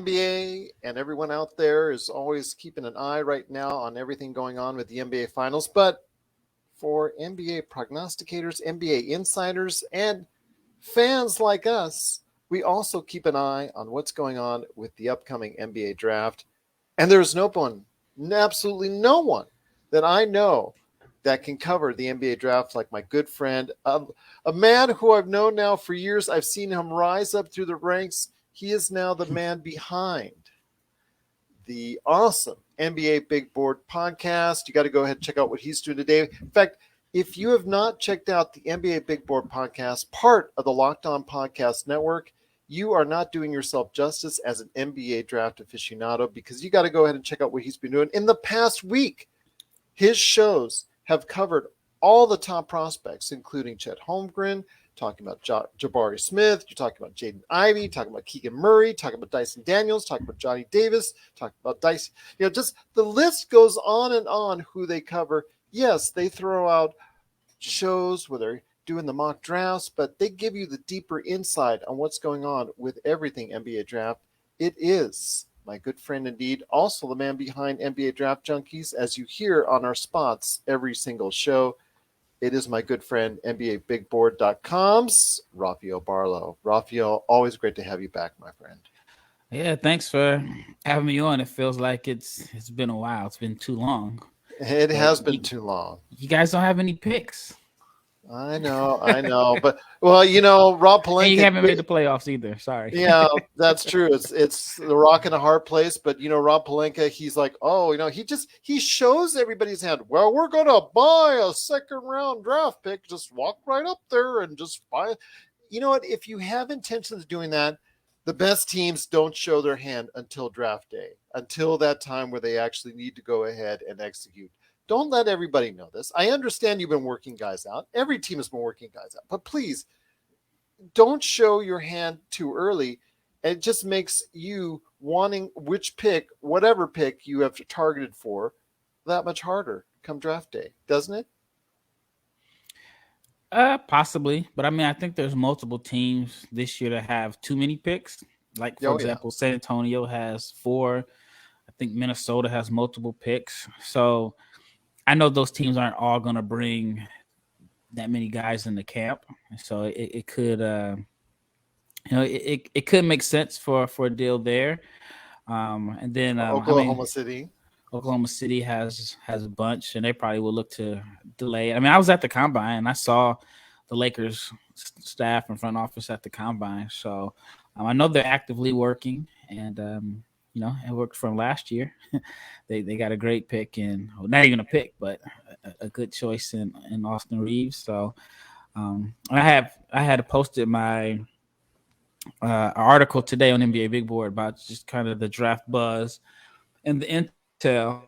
NBA and everyone out there is always keeping an eye right now on everything going on with the NBA Finals. But for NBA prognosticators, NBA insiders, and fans like us, we also keep an eye on what's going on with the upcoming NBA draft. And there's no one, absolutely no one that I know that can cover the NBA draft like my good friend, a man who I've known now for years. I've seen him rise up through the ranks. He is now the man behind the awesome NBA Big Board podcast. You got to go ahead and check out what he's doing today. In fact, if you have not checked out the NBA Big Board podcast, part of the Locked On Podcast Network, you are not doing yourself justice as an NBA draft aficionado, because you got to go ahead and check out what he's been doing. In the past week, his shows have covered all the top prospects, including Chet Holmgren, talking about Jabari Smith, you're talking about Jaden Ivey, talking about Keegan Murray, talking about Dyson Daniels, talking about Johnny Davis, talking about Dyson. Just the list goes on and on who they cover. Yes, they throw out shows where they're doing the mock drafts, but they give you the deeper insight on what's going on with everything NBA draft. It is my good friend indeed, also the man behind NBA Draft Junkies, as you hear on our spots every single show. It is my good friend, NBABigBoard.com's Rafael Barlowe. Rafael, always great to have you back, my friend. Yeah, thanks for having me on. It feels like it's been a while. It's been too long. It has been too long. You guys don't have any picks. I know. But, well, Rob Pelinka. And you haven't made the playoffs either. Sorry. Yeah, that's true. It's the rock in a hard place. But, Rob Pelinka, he's like, he shows everybody's hand. Well, we're going to buy a second-round draft pick. Just walk right up there and just buy it. You know what? If you have intentions of doing that, the best teams don't show their hand until draft day, until that time where they actually need to go ahead and execute. Don't let everybody know this. I understand you've been working guys out. Every team has been working guys out. But please, don't show your hand too early. It just makes you wanting which pick, whatever pick you have targeted for, that much harder come draft day, doesn't it? Possibly. But, I think there's multiple teams this year that have too many picks. Like, for example, San Antonio has 4. I think Minnesota has multiple picks. So I know those teams aren't all going to bring that many guys in the camp, so it could, it could make sense for a deal there. And then Oklahoma City has a bunch, and they probably will look to delay. I was at the combine, and I saw the Lakers staff and front office at the combine, so I know they're actively working, and it worked from last year. they got a great pick not even a pick, but a good choice in Austin Reeves. So I had posted my article today on NBA Big Board about just kind of the draft buzz and the intel.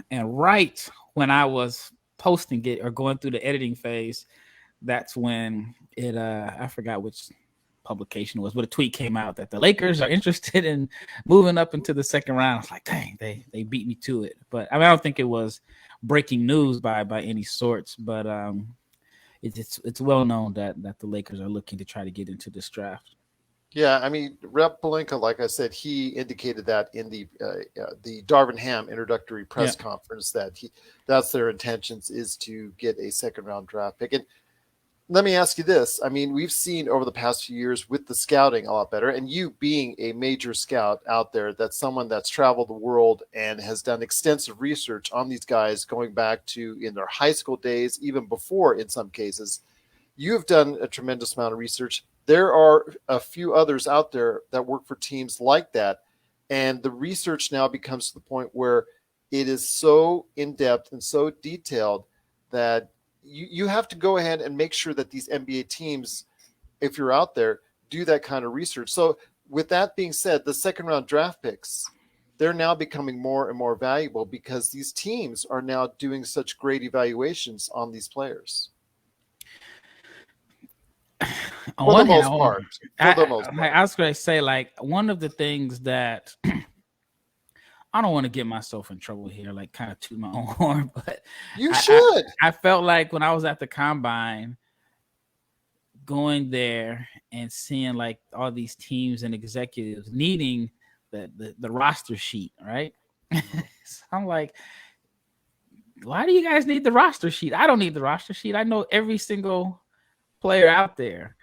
And right when I was posting it or going through the editing phase, that's when it I forgot which publication was, but a tweet came out that the Lakers are interested in moving up into the second round. I was like, dang, they beat me to it. But I don't think it was breaking news by any sorts, but it's well known that the Lakers are looking to try to get into this draft. Yeah, Rep Pelinka, like I said, he indicated that in the Darvin Ham introductory press conference that that's their intentions, is to get a second round draft pick. And let me ask you this. We've seen over the past few years with the scouting a lot better, and you being a major scout out there, that's someone that's traveled the world and has done extensive research on these guys going back to in their high school days, even before in some cases. You've done a tremendous amount of research. There are a few others out there that work for teams like that, and the research now becomes to the point where it is so in-depth and so detailed that you have to go ahead and make sure that these NBA teams, if you're out there, do that kind of research. So with that being said, the second round draft picks, they're now becoming more and more valuable because these teams are now doing such great evaluations on these players. For the most part. I was going to say, one of the things that I don't want to get myself in trouble here, kind of toot my own horn, but you should. I felt like when I was at the combine, going there and seeing all these teams and executives needing the roster sheet, right? So I'm like, why do you guys need the roster sheet? I don't need the roster sheet. I know every single player out there.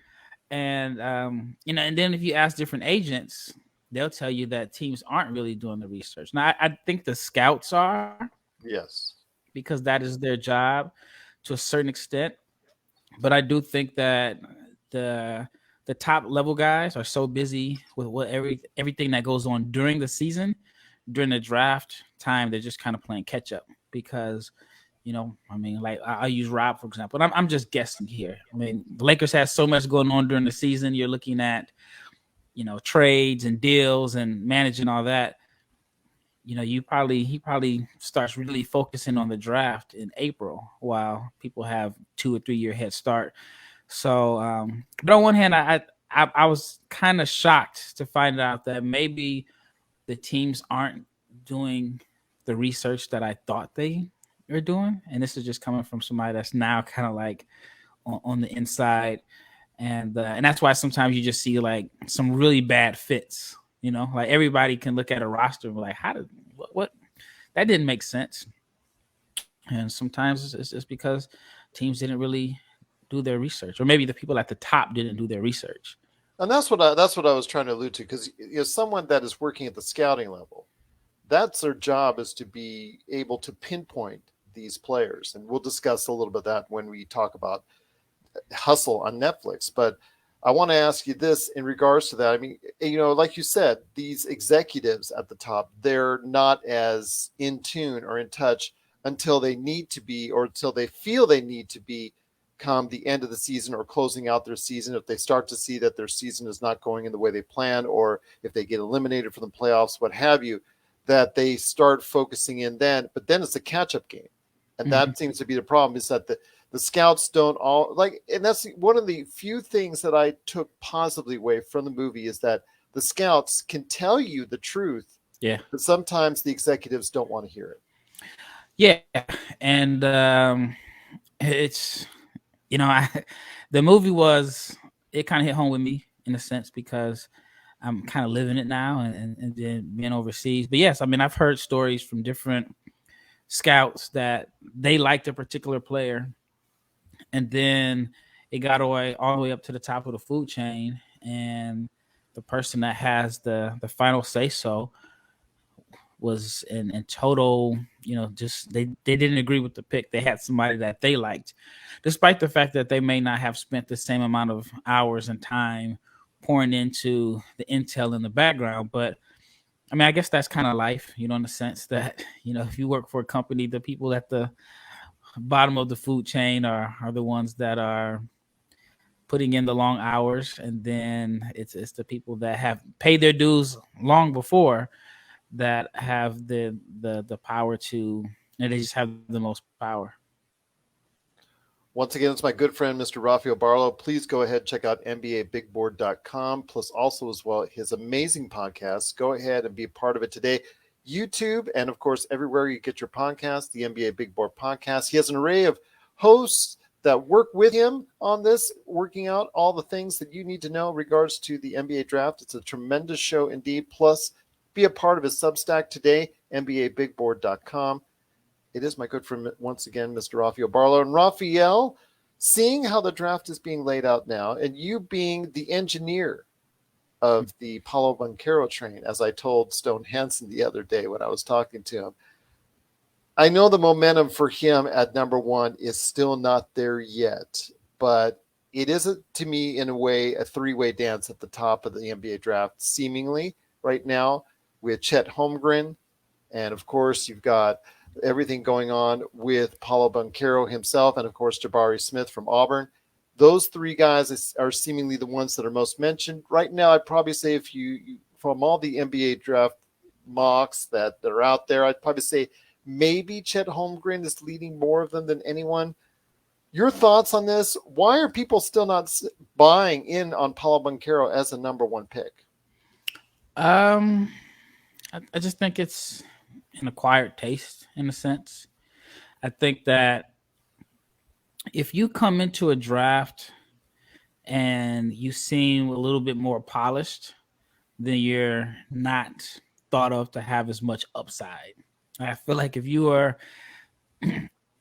And and then if you ask different agents, they'll tell you that teams aren't really doing the research. Now, I think the scouts are, Yes. because that is their job to a certain extent. But I do think that the the top level guys are so busy with everything that goes on during the season, during the draft time, they're just kind of playing catch up because. I mean, like I'll use Rob for example. And I'm just guessing here. I mean, the Lakers has so much going on during the season. You're looking at, trades and deals and managing all that. He probably starts really focusing on the draft in April while people have 2 or 3 year head start. So, but on one hand, I was kind of shocked to find out that maybe the teams aren't doing the research that I thought they were doing, and this is just coming from somebody that's now kind of like on the inside, and that's why sometimes you just see like some really bad fits. Like everybody can look at a roster and be like, how did what that didn't make sense, and sometimes it's just because teams didn't really do their research, or maybe the people at the top didn't do their research. And that's what I was trying to allude to, because someone that is working at the scouting level, that's their job, is to be able to pinpoint these players. And we'll discuss a little bit of that when we talk about Hustle on Netflix. But I want to ask you this in regards to that. I mean, like you said, these executives at the top, they're not as in tune or in touch until they need to be, or until they feel they need to be, come the end of the season or closing out their season. If they start to see that their season is not going in the way they plan, or if they get eliminated from the playoffs, what have you, that they start focusing in then. But then it's a catch-up game. And that seems to be the problem, is that the scouts don't all like, and that's one of the few things that I took positively away from the movie, is that the scouts can tell you the truth. Yeah. But sometimes the executives don't want to hear it. Yeah. And it's, the movie it kind of hit home with me in a sense, because I'm kind of living it now and then being overseas. But yes, I mean, I've heard stories from different scouts that they liked a particular player, and then it got all the way up to the top of the food chain, and the person that has the final say so was in total, just they didn't agree with the pick. They had somebody that they liked, despite the fact that they may not have spent the same amount of hours and time pouring into the intel in the background. But I mean, I guess that's kind of life, in the sense that, if you work for a company, the people at the bottom of the food chain are the ones that are putting in the long hours, and then it's the people that have paid their dues long before that have the power to, and they just have the most power. Once again, it's my good friend, Mr. Rafael Barlowe. Please go ahead and check out NBABigBoard.com, plus also as well his amazing podcast. Go ahead and be a part of it today. YouTube, and of course, everywhere you get your podcast, the NBA Big Board Podcast. He has an array of hosts that work with him on this, working out all the things that you need to know in regards to the NBA draft. It's a tremendous show indeed. Plus, be a part of his Substack today, NBABigBoard.com. It is my good friend, once again, Mr. Rafael Barlowe. And Rafael, seeing how the draft is being laid out now, and you being the engineer of the Paolo Banchero train, as I told Stone Hansen the other day when I was talking to him, I know the momentum for him at number one is still not there yet, but it is, to me, in a way, a three-way dance at the top of the NBA draft, seemingly right now, with Chet Holmgren. And, of course, you've got everything going on with Paolo Banchero himself, and, of course, Jabari Smith from Auburn. Those three guys are seemingly the ones that are most mentioned. Right now, I'd probably say, if you from all the NBA draft mocks that are out there, I'd probably say maybe Chet Holmgren is leading more of them than anyone. Your thoughts on this? Why are people still not buying in on Paolo Banchero as a number one pick? I just think it's an acquired taste, in a sense. I think that if you come into a draft and you seem a little bit more polished then you're not thought of to have as much upside. I feel like if you are,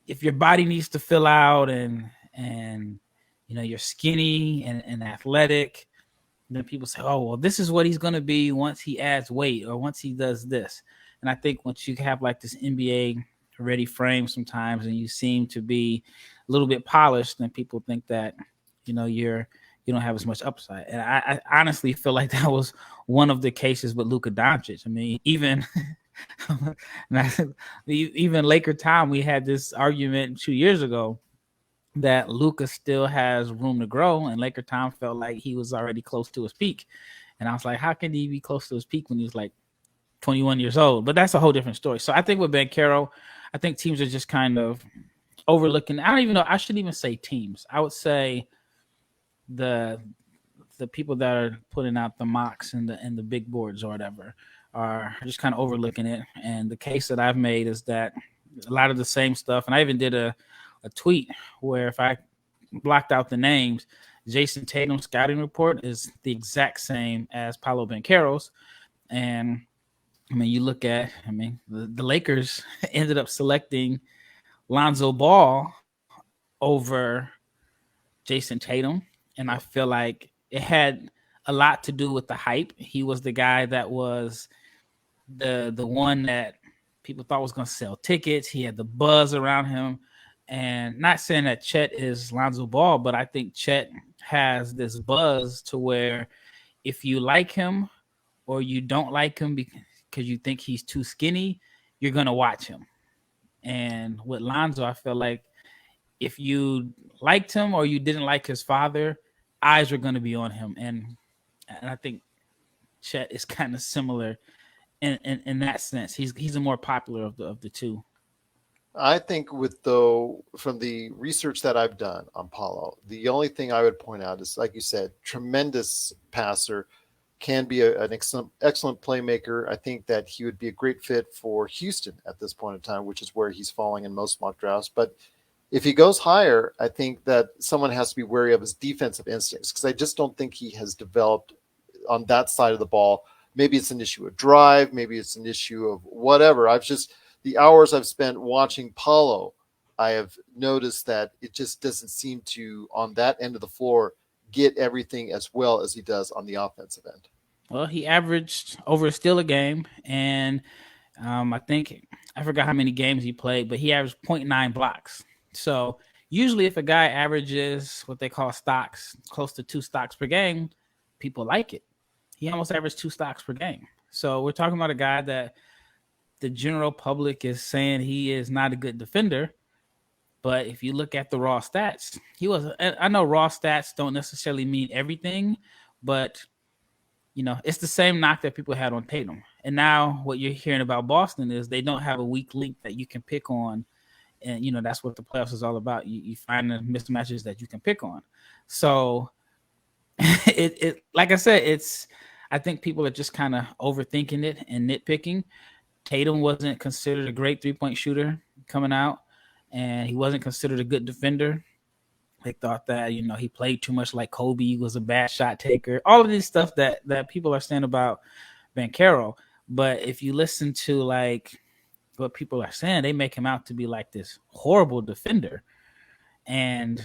if your body needs to fill out and you're skinny and athletic, then people say, oh, well, this is what he's going to be once he adds weight or once he does this. And I think once you have like this NBA ready frame sometimes and you seem to be a little bit polished, then people think that, you don't have as much upside. And I honestly feel like that was one of the cases with Luka Doncic. I mean, even even Laker time, we had this argument 2 years ago that Luka still has room to grow, and Laker Tom felt like he was already close to his peak. And I was like, how can he be close to his peak when he was like 21 years old? But that's a whole different story. So I think with Banchero, I think teams are just kind of overlooking. I don't even know. I shouldn't even say teams. I would say the people that are putting out the mocks and the big boards or whatever are just kind of overlooking it. And the case that I've made is that a lot of the same stuff, and I even did a tweet where if I blocked out the names, Jason Tatum's scouting report is the exact same as Paolo Banchero's. And I mean, you look at, the Lakers ended up selecting Lonzo Ball over Jason Tatum. And I feel like it had a lot to do with the hype. He was the guy that was the one that people thought was going to sell tickets. He had the buzz around him. And not saying that Chet is Lonzo Ball, but I think Chet has this buzz to where if you like him or you don't like him because you think he's too skinny, you're going to watch him. And with Lonzo, I feel like if you liked him or you didn't like his father, eyes were going to be on him. And I think Chet is kind of similar in that sense. He's a more popular of the two. I think from the research that I've done on Paulo, the only thing I would point out is, like you said, tremendous passer, can be an excellent playmaker. I think that he would be a great fit for Houston at this point in time, which is where he's falling in most mock drafts. But if he goes higher, I think that someone has to be wary of his defensive instincts, because I just don't think he has developed on that side of the ball. Maybe it's an issue of drive. Maybe it's an issue of whatever. The hours I've spent watching Paulo, I have noticed that it just doesn't seem to, on that end of the floor, get everything as well as he does on the offensive end. Well, he averaged over a steal a game, and I think I forgot how many games he played, but he averaged 0.9 blocks. So usually if a guy averages what they call stocks, close to 2 stocks per game, people like it. He almost averaged 2 stocks per game. So we're talking about a guy that the general public is saying he is not a good defender. But if you look at the raw stats, I know raw stats don't necessarily mean everything, but it's the same knock that people had on Tatum. And now what you're hearing about Boston is they don't have a weak link that you can pick on. And, that's what the playoffs is all about. You find the mismatches that you can pick on. So it like I said, I think people are just kind of overthinking it and nitpicking. Tatum wasn't considered a great 3-point shooter coming out, and he wasn't considered a good defender. They thought that, he played too much like Kobe, he was a bad shot taker. All of this stuff that people are saying about Banchero. But if you listen to like what people are saying, they make him out to be like this horrible defender. And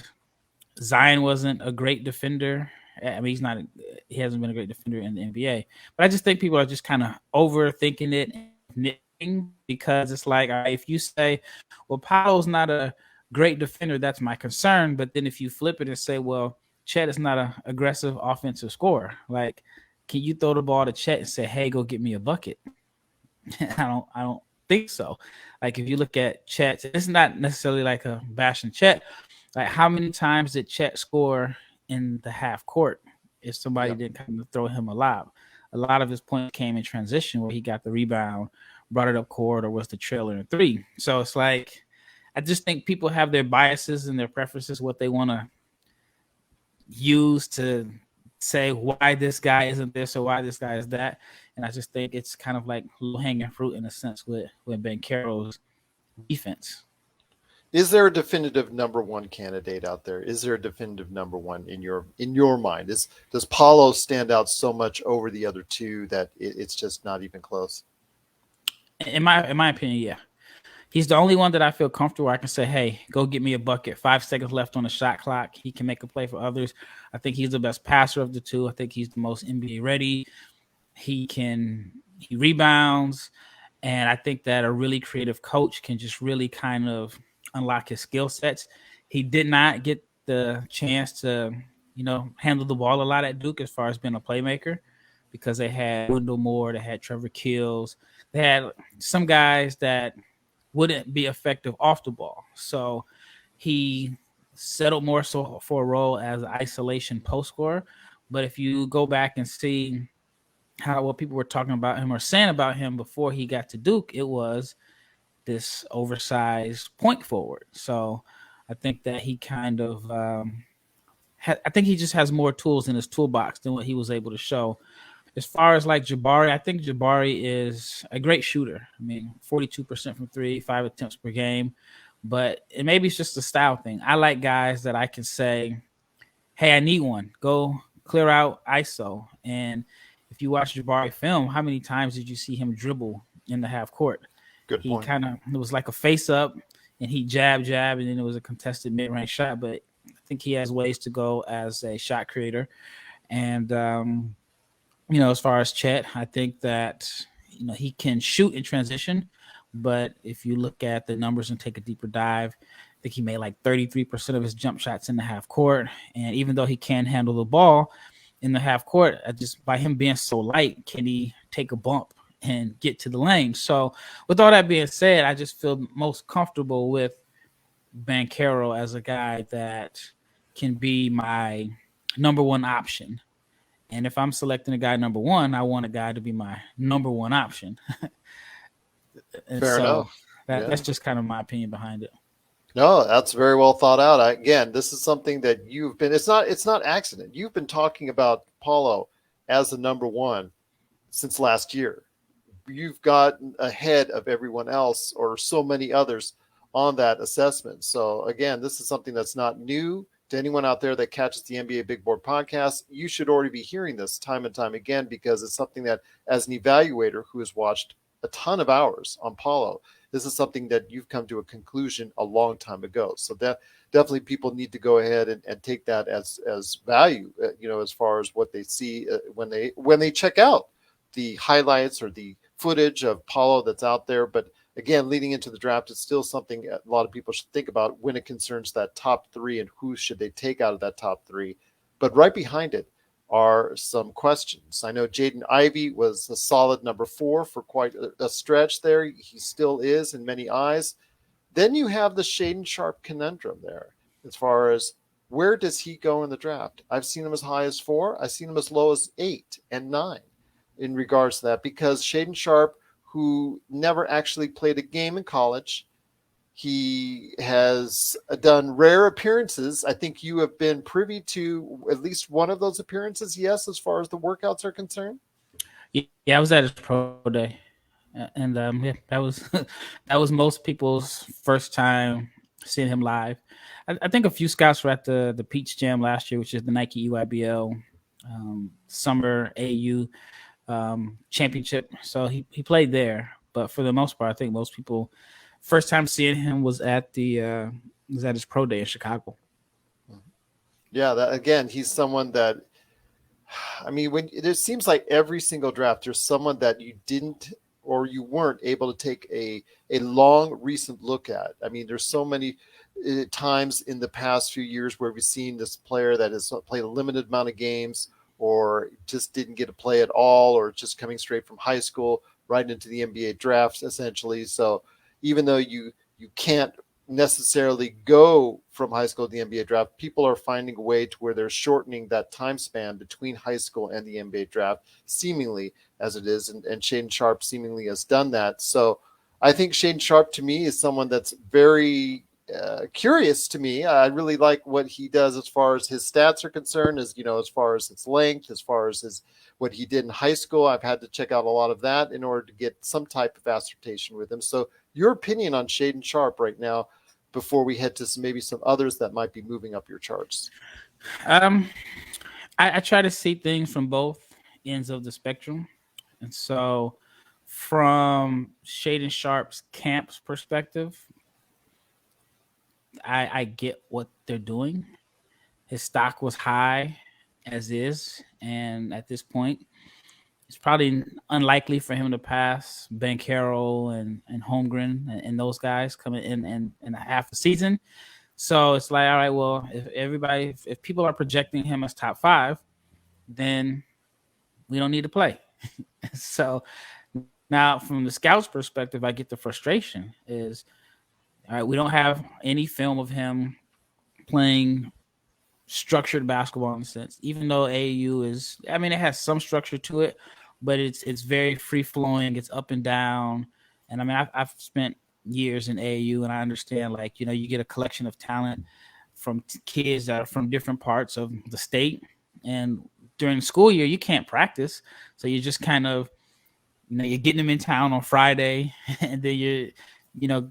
Zion wasn't a great defender. I mean, he hasn't been a great defender in the NBA. But I just think people are just kind of overthinking it and because it's like, all right, if you say, well, Paolo's not a great defender, that's my concern. But then if you flip it and say, well, Chet is not an aggressive offensive scorer, like, can you throw the ball to Chet and say, hey, go get me a bucket? I don't think so. Like, if you look at Chet, it's not necessarily like a bashing Chet. Like, how many times did Chet score in the half court if somebody didn't kind of throw him a lob? A lot of his points came in transition where he got the rebound, brought it up court, or was the trailer in 3. So it's like, I just think people have their biases and their preferences, what they want to use to say why this guy isn't this or why this guy is that. And I just think it's kind of like low-hanging fruit in a sense with Banchero's defense. Is there a definitive number one candidate out there? Is there a definitive number one in your mind? Does Paulo stand out so much over the other two that it's just not even close? In my opinion, yeah. He's the only one that I feel comfortable. I can say, "Hey, go get me a bucket." 5 seconds left on the shot clock. He can make a play for others. I think he's the best passer of the two. I think he's the most NBA ready. He rebounds, and I think that a really creative coach can just really kind of unlock his skill sets. He did not get the chance to, handle the ball a lot at Duke as far as being a playmaker because they had Wendell Moore, they had Trevor Kills, they had some guys that wouldn't be effective off the ball. So he settled more so for a role as an isolation post scorer. But if you go back and see what people were talking about him or saying about him before he got to Duke, it was this oversized point forward. So I think that he kind of, I think he just has more tools in his toolbox than what he was able to show. As far as like Jabari, I think Jabari is a great shooter. I mean, 42% from three, 5 attempts per game. But maybe it's just a style thing. I like guys that I can say, hey, I need one. Go clear out ISO. And if you watch Jabari film, how many times did you see him dribble in the half court? Good He point. it was like a face up and he jab, and then it was a contested mid range shot. But I think he has ways to go as a shot creator. And, as far as Chet, I think that, he can shoot in transition. But if you look at the numbers and take a deeper dive, I think he made like 33% of his jump shots in the half court. And even though he can handle the ball in the half court, just by him being so light, can he take a bump and get to the lane? So with all that being said, I just feel most comfortable with Banchero as a guy that can be my number one option. And if I'm selecting a guy number one, I want a guy to be my number one option. And Fair so enough. that's just kind of my opinion behind it. No, that's very well thought out. Again, this is something that you've been. It's not accident. You've been talking about Paulo as the number one since last year. You've gotten ahead of everyone else or so many others on that assessment. So again, this is something that's not new to anyone out there that catches the NBA Big Board podcast. You should already be hearing this time and time again because it's something that, as an evaluator who has watched a ton of hours on Paulo, this is something that you've come to a conclusion a long time ago. So that definitely people need to go ahead and take that as value, as far as what they see when they check out the highlights or the footage of Paulo that's out there. But again, leading into the draft, it's still something a lot of people should think about when it concerns that top three and who should they take out of that top three. But right behind it are some questions. I know Jaden Ivey was a solid number 4 for quite a stretch there. He still is in many eyes. Then you have the Shaden Sharp conundrum there as far as where does he go in the draft? I've seen him as high as 4. I've seen him as low as 8 and 9 in regards to that because Shaden Sharp, who never actually played a game in college, he has done rare appearances. I think you have been privy to at least one of those appearances, yes, as far as the workouts are concerned. Yeah, I was at his pro day, and yeah, that was that was most people's first time seeing him live. I think a few scouts were at the Peach Jam last year, which is the Nike EYBL Summer AU championship. So he played there, but for the most part, I think most people first time seeing him was at his pro day in Chicago. Yeah, that, again, he's someone that, I mean, when it seems like every single draft, there's someone that you didn't or you weren't able to take a long recent look at. I mean, there's so many times in the past few years where we've seen this player that has played a limited amount of games or just didn't get to play at all or just coming straight from high school right into the NBA draft, essentially. So even though you can't necessarily go from high school to the NBA draft, people are finding a way to where they're shortening that time span between high school and the NBA draft, seemingly as it is. And Shaden Sharp seemingly has done that. So I think Shaden Sharp to me is someone that's very curious to me. I really like what he does as far as his stats are concerned, as far as his length, as far as what he did in high school. I've had to check out a lot of that in order to get some type of assertion with him. So your opinion on Shaden Sharp right now, before we head to maybe some others that might be moving up your charts? Um, I try to see things from both ends of the spectrum, and so from Shaden Sharp's camp's perspective, I get what they're doing. His stock was high as is, and at this point, it's probably unlikely for him to pass Banchero and Holmgren and those guys coming in a half a season. So it's like, all right, well, if people are projecting him as top 5, then we don't need to play. So now from the scouts perspective, I get the frustration is, all right, we don't have any film of him playing structured basketball in a sense, even though AAU is, I mean, it has some structure to it, but it's very free flowing. It's up and down. And I mean, I've spent years in AAU, and I understand, like, you get a collection of talent from kids that are from different parts of the state. And during the school year, you can't practice. So you're just kind of, you're getting them in town on Friday, and then you're,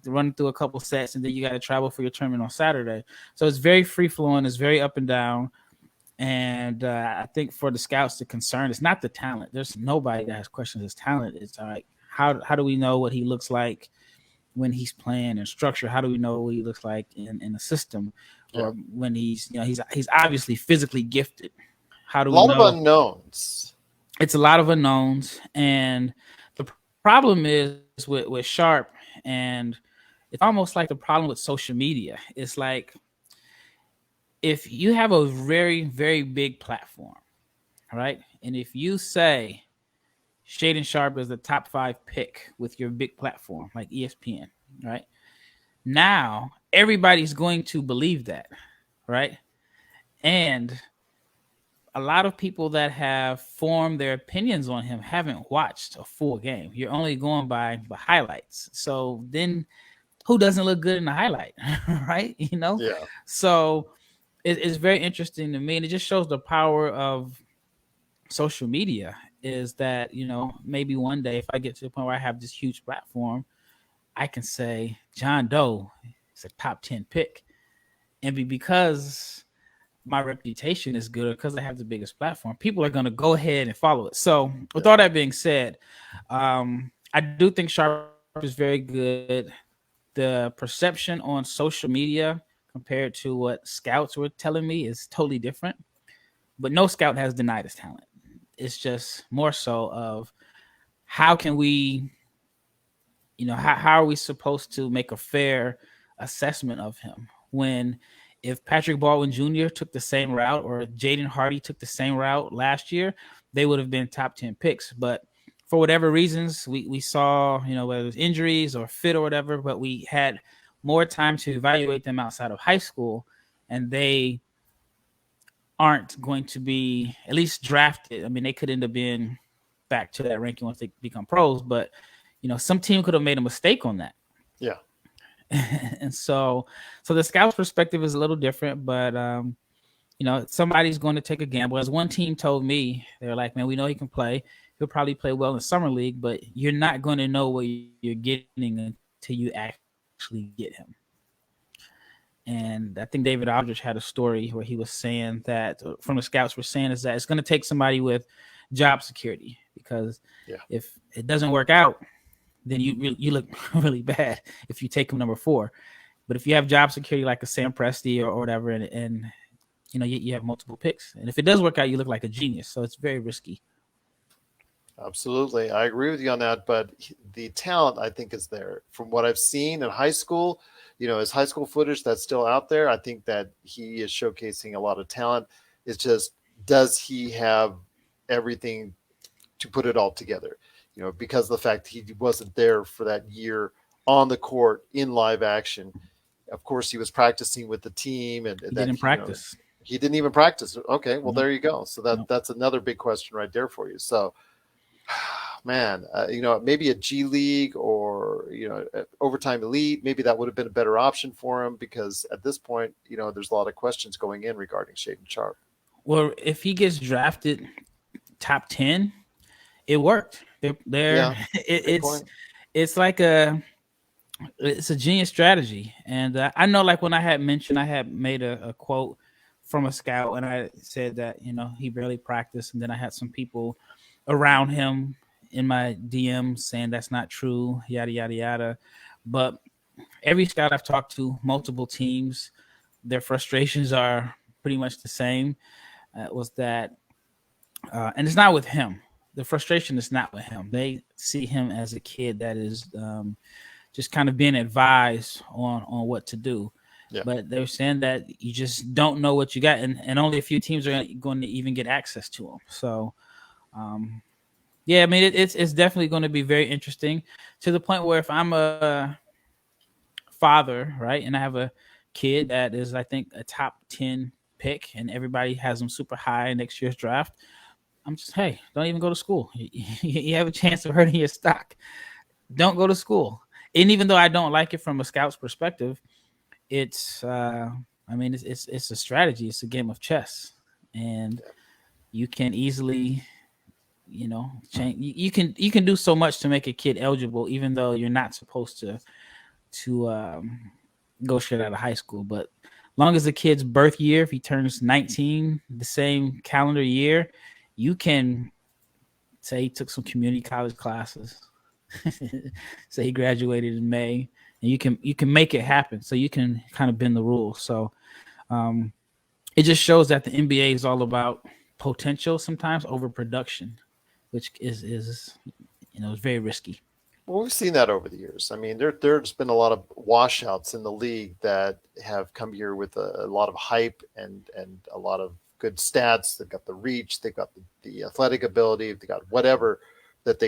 running through a couple sets, and then you got to travel for your tournament on Saturday. So it's very free flowing. It's very up and down. And I think for the scouts, the concern is not the talent. There's nobody that has questions his talent. It's like, how do we know what he looks like when he's playing in structure? How do we know what he looks like in a system, or when he's obviously physically gifted? How do we know? A lot of unknowns. It's a lot of unknowns, and the problem is with Sharp, and it's almost like the problem with social media. It's like, if you have a very, very big platform, right, and if you say Shaden Sharp is the top 5 pick with your big platform like ESPN, right, now everybody's going to believe that, right? And a lot of people that have formed their opinions on him haven't watched a full game. You're only going by the highlights. So then who doesn't look good in the highlight, right? Yeah. So it's very interesting to me, and it just shows the power of social media, is that, maybe one day if I get to the point where I have this huge platform, I can say John Doe is a top 10 pick. And because my reputation is good, or because I have the biggest platform, people are going to go ahead and follow it. So with all that being said, I do think Sharp is very good. The perception on social media compared to what scouts were telling me is totally different. But no scout has denied his talent. It's just more so of, how can we, how are we supposed to make a fair assessment of him when, if Patrick Baldwin Jr. took the same route, or Jaden Hardy took the same route last year, they would have been top 10 picks. But for whatever reasons, we saw, whether it was injuries or fit or whatever, but we had more time to evaluate them outside of high school, and they aren't going to be at least drafted. I mean, they could end up being back to that ranking once they become pros, but, some team could have made a mistake on that. Yeah. And so the scout's perspective is a little different, but somebody's going to take a gamble. As one team told me, they're like, man, we know he can play. He'll probably play well in the summer league, but you're not going to know what you're getting until you actually get him. And I think David Aldridge had a story where he was saying that, from the scouts were saying, is that it's going to take somebody with job security, because if it doesn't work out, then you look really bad if you take him number 4. But if you have job security like a Sam Presti or whatever, and you have multiple picks, and if it does work out, you look like a genius. So it's very risky. Absolutely. I agree with you on that. But the talent, I think, is there. From what I've seen in high school, his high school footage that's still out there, I think that he is showcasing a lot of talent. It's just, does he have everything to put it all together? Because of the fact he wasn't there for that year on the court in live action. Of course, he was practicing with the team, and he didn't practice. He didn't even practice. Okay, well, there you go. So that's another big question right there for you. So, man, maybe a G League or overtime elite, maybe that would have been a better option for him, because at this point, there's a lot of questions going in regarding Shaden Sharp. Well, if he gets drafted top 10, it worked. It's like It's a genius strategy, and I know, like when I had mentioned, I had made a quote from a scout, and I said that he barely practiced, and then I had some people around him in my DMs saying that's not true, yada yada yada. But every scout I've talked to, multiple teams, their frustrations are pretty much the same. Was that, and it's not with him. The frustration is not with him. They see him as a kid that is just kind of being advised on what to do. Yeah. But they're saying that you just don't know what you got, and only a few teams are going to even get access to them. So, yeah, I mean, it's definitely going to be very interesting, to the point where if I'm a father, right, and I have a kid that is, I think, a top 10 pick, and everybody has them super high in next year's draft, I'm just, hey, don't even go to school. You have a chance of hurting your stock. Don't go to school. And even though I don't like it from a scout's perspective, it's I mean, it's a strategy. It's a game of chess, and you can easily, change. You can do so much to make a kid eligible, even though you're not supposed to go straight out of high school. But long as the kid's birth year, if he turns 19 the same calendar year, you can say he took some community college classes. Say he graduated in May, and you can make it happen. So you can kind of bend the rules. So it just shows that the NBA is all about potential sometimes over production, which is very risky. Well, we've seen that over the years. I mean, there's been a lot of washouts in the league that have come here with a lot of hype and a lot of good stats. They've got the reach, they've got the athletic ability, they've got whatever that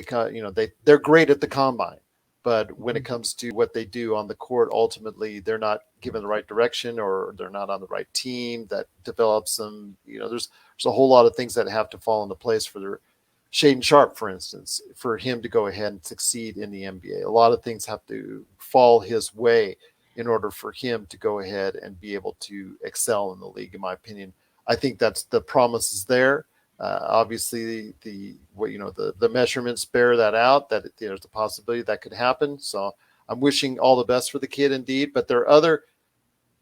they're great at the combine. But when it comes to what they do on the court, ultimately they're not given the right direction, or they're not on the right team that develops them. There's a whole lot of things that have to fall into place for their Shaden Sharp, for instance, for him to go ahead and succeed in the NBA. A lot of things have to fall his way in order for him to go ahead and be able to excel in the league, in my opinion. I think that's the promise is there. Obviously, the measurements bear that out, that there's a possibility that could happen. So I'm wishing all the best for the kid, indeed. But there are other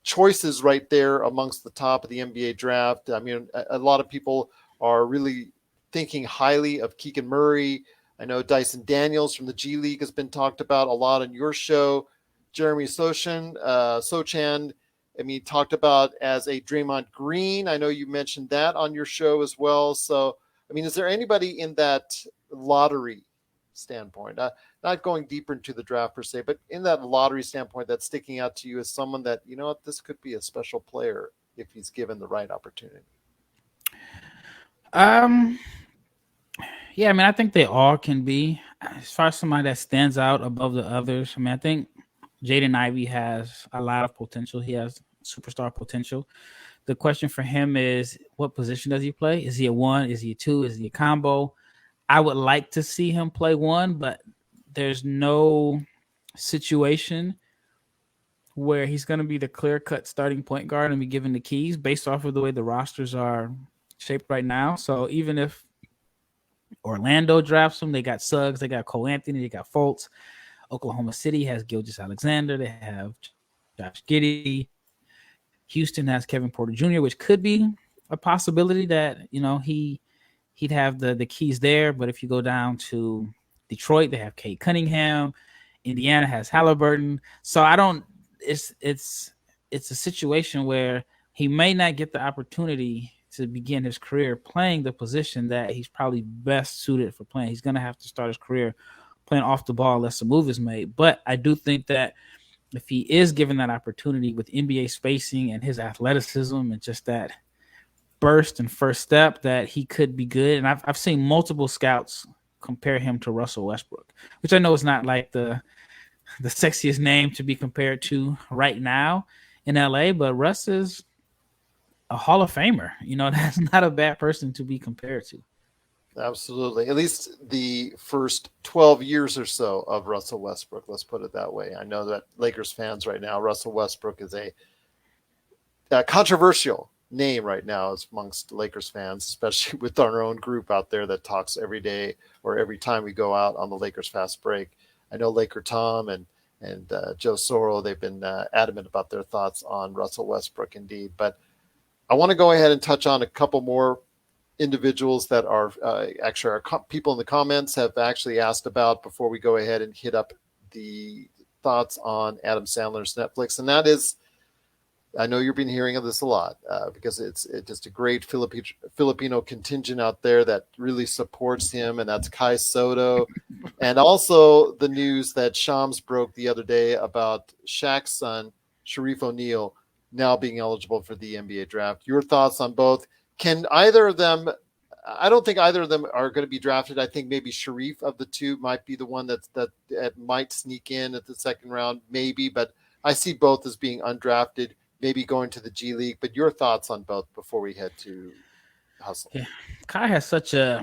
choices right there amongst the top of the NBA draft. I mean, a lot of people are really thinking highly of Keegan Murray. I know Dyson Daniels from the G League has been talked about a lot on your show. Jeremy Sochan, I mean, talked about as a Draymond Green. I know you mentioned that on your show as well. So, I mean, is there anybody in that lottery standpoint, not going deeper into the draft per se, but in that lottery standpoint that's sticking out to you as someone that, this could be a special player if he's given the right opportunity? Yeah, I mean, I think they all can be. As far as somebody that stands out above the others, I mean, I think Jaden Ivey has a lot of potential. He has superstar potential. The question for him is, what position does he play? Is he a one? Is he a two? Is he a combo? I would like to see him play one, but there's no situation where he's going to be the clear-cut starting point guard and be given the keys based off of the way the rosters are shaped right now. So even if Orlando drafts him, they got Suggs, they got Cole Anthony, they got Fultz. Oklahoma City has Gilgeous-Alexander. They have Josh Giddey. Houston has Kevin Porter Jr., which could be a possibility that, he'd have the keys there. But if you go down to Detroit, they have Cade Cunningham. Indiana has Halliburton. So it's a situation where he may not get the opportunity to begin his career playing the position that he's probably best suited for playing. He's going to have to start his career playing off the ball unless a move is made. But I do think that if he is given that opportunity with NBA spacing and his athleticism and just that burst and first step, that he could be good. And I've seen multiple scouts compare him to Russell Westbrook, which I know is not like the sexiest name to be compared to right now in LA, but Russ is a Hall of Famer. That's not a bad person to be compared to. Absolutely. At least the first 12 years or so of Russell Westbrook, let's put it that way. I know that Lakers fans right now, Russell Westbrook is a controversial name right now amongst Lakers fans, especially with our own group out there that talks every day or every time we go out on the Lakers Fast Break. I know Laker Tom and and Joe Soro. They've been adamant about their thoughts on Russell Westbrook, indeed. But I want to go ahead and touch on a couple more individuals that are actually our people in the comments have actually asked about before we go ahead and hit up the thoughts on Adam Sandler's Netflix. And that is, I know you've been hearing of this a lot because it's just a great Filipino contingent out there that really supports him, and that's Kai Soto. And also the news that Shams broke the other day about Shaq's son, Sharif O'Neil, now being eligible for the NBA draft. Your thoughts on both? Can either of them, I don't think either of them are going to be drafted. I think maybe Shareef of the two might be the one that might sneak in at the second round, maybe, but I see both as being undrafted, maybe going to the G League. But your thoughts on both before we head to Hustle? Yeah. Kai has such a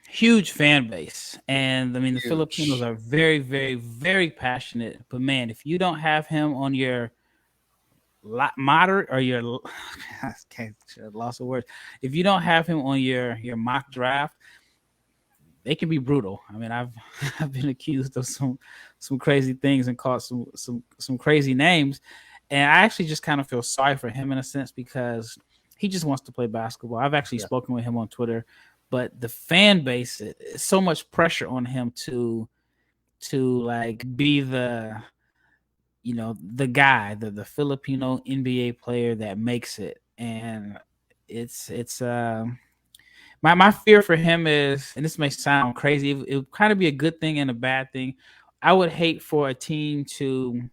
huge fan base, and I mean the Filipinos are very, very, very passionate. But man, if you don't have him on your moderate or your I can't lost of words, if you don't have him on your mock draft, they can be brutal. I mean, I've been accused of some crazy things and called some crazy names, and I actually just kind of feel sorry for him in a sense because he just wants to play basketball. I've actually spoken with him on Twitter, but the fan base, is so much pressure on him to like be the the guy, the Filipino NBA player that makes it. And it's my fear for him is, and this may sound crazy, it would kind of be a good thing and a bad thing. I would hate for a team to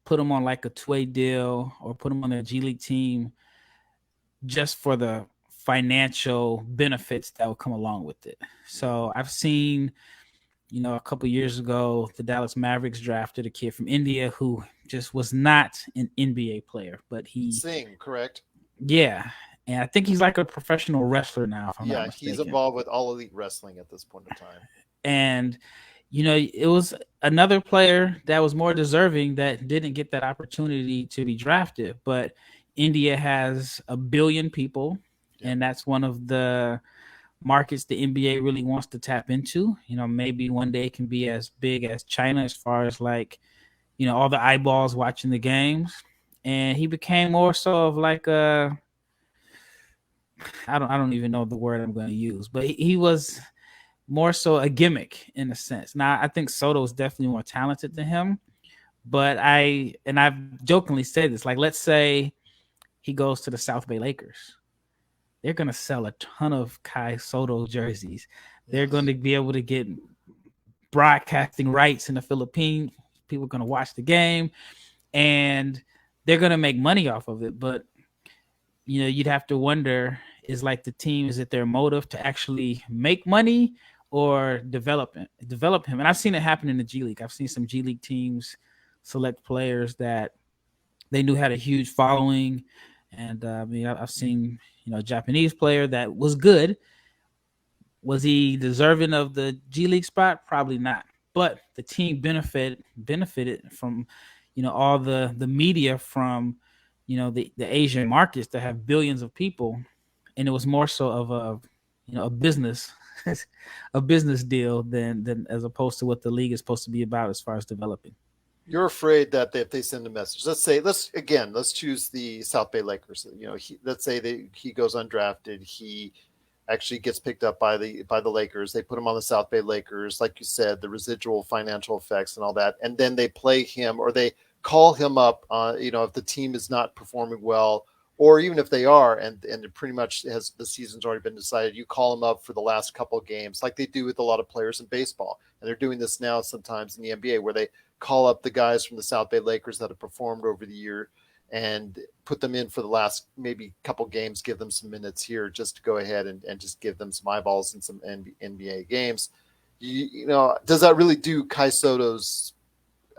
put him on like a two-way deal or put him on a G League team just for the financial benefits that will come along with it. So I've seen, a couple of years ago, the Dallas Mavericks drafted a kid from India who just was not an NBA player, but he Singh, correct? Yeah, and I think he's like a professional wrestler now. If I'm not mistaken. He's involved with All Elite Wrestling at this point in time. And it was another player that was more deserving that didn't get that opportunity to be drafted. But India has 1 billion people, and that's one of the markets the NBA really wants to tap into. Maybe one day it can be as big as China as far as like, all the eyeballs watching the games. And he became more so of like I don't even know the word I'm going to use, but he was more so a gimmick in a sense. Now I think Soto is definitely more talented than him, but I've jokingly said this, like, let's say he goes to the South Bay Lakers. They're going to sell a ton of Kai Soto jerseys. They're going to be able to get broadcasting rights in the Philippines. People are going to watch the game, and they're going to make money off of it. But, you'd have to wonder, is it their motive to actually make money or develop him? And I've seen it happen in the G League. I've seen some G League teams select players that they knew had a huge following. And I've seen, a Japanese player that was good. Was he deserving of the G League spot? Probably not. But the team benefited from, all the media from, the Asian markets that have billions of people. And it was more so of a business, a business deal than as opposed to what the league is supposed to be about as far as developing. You're afraid that if they send a message, let's choose the South Bay Lakers. Let's say he goes undrafted. He actually gets picked up by the Lakers. They put him on the South Bay Lakers, like you said, the residual financial effects and all that, and then they play him or they call him up. If the team is not performing well, or even if they are, and it pretty much the season's already been decided, you call them up for the last couple of games, like they do with a lot of players in baseball, and they're doing this now sometimes in the NBA, where they call up the guys from the South Bay Lakers that have performed over the year and put them in for the last maybe couple games, give them some minutes here just to go ahead and just give them some eyeballs in some NBA games. Does that really do Kai Soto's,